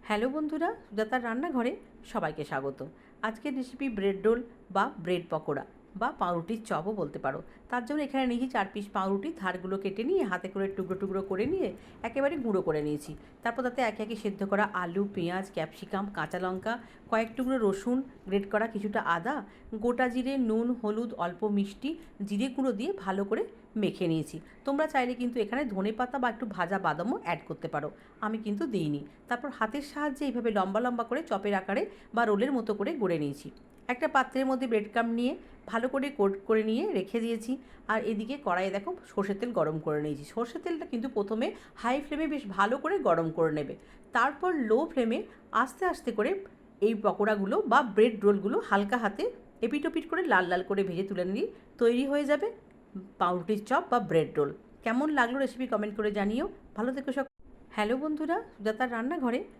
Hello বন্ধুরা, সুজাতার রান্নাঘরে সবাইকে স্বাগত। আজকের রেসিপি ব্রেড রোল বা ব্রেড পকোড়া বা পাউরুটির চপও বলতে পারো। তার জন্য এখানে নিয়েছি 4 পিস পাউরুটি। ধারগুলো কেটে নিয়ে হাতে করে টুকরো টুকরো করে নিয়ে একেবারে গুঁড়ো করে নিয়েছি। তারপর তাতে একে একে সেদ্ধ করা আলু, পেঁয়াজ, ক্যাপসিকাম, কাঁচা লঙ্কা, কয়েক টুকরো রসুন, গ্রেট করা কিছুটা আদা, গোটা জিরে, নুন, হলুদ, অল্প মিষ্টি, জিরে গুঁড়ো দিয়ে ভালো করে মেখে নিয়েছি। তোমরা চাইলে কিন্তু এখানে ধনেপাতা বা একটু ভাজা বাদামও অ্যাড করতে পারো, আমি কিন্তু দিইনি। তারপর হাতের সাহায্যে এইভাবে লম্বা লম্বা করে চপের আকারে বা রোলের মতো করে গড়ে নিয়েছি। একটা পাত্রের মধ্যে ব্রেড ক্রাম্ব নিয়ে ভালো করে কোট করে নিয়ে রেখে দিয়েছি। আর এদিকে কড়াইয়ে দেখো সর্ষের তেল গরম করে নিয়েছি। সর্ষের তেলটা কিন্তু প্রথমে হাই ফ্লেমে বেশ ভালো করে গরম করে নেবে, তারপর লো ফ্লেমে আস্তে আস্তে করে এই পকোড়াগুলো বা ব্রেড রোলগুলো হালকা হাতে এপিট ওপিট করে লাল লাল করে ভেজে তুলে নিয়ে তৈরি হয়ে যাবে পাউরুটির চপ বা ব্রেড রোল। কেমন লাগলো রেসিপি কমেন্ট করে জানিও। ভালো থেকো সব। হ্যালো বন্ধুরা, সুজাতার রান্নাঘরে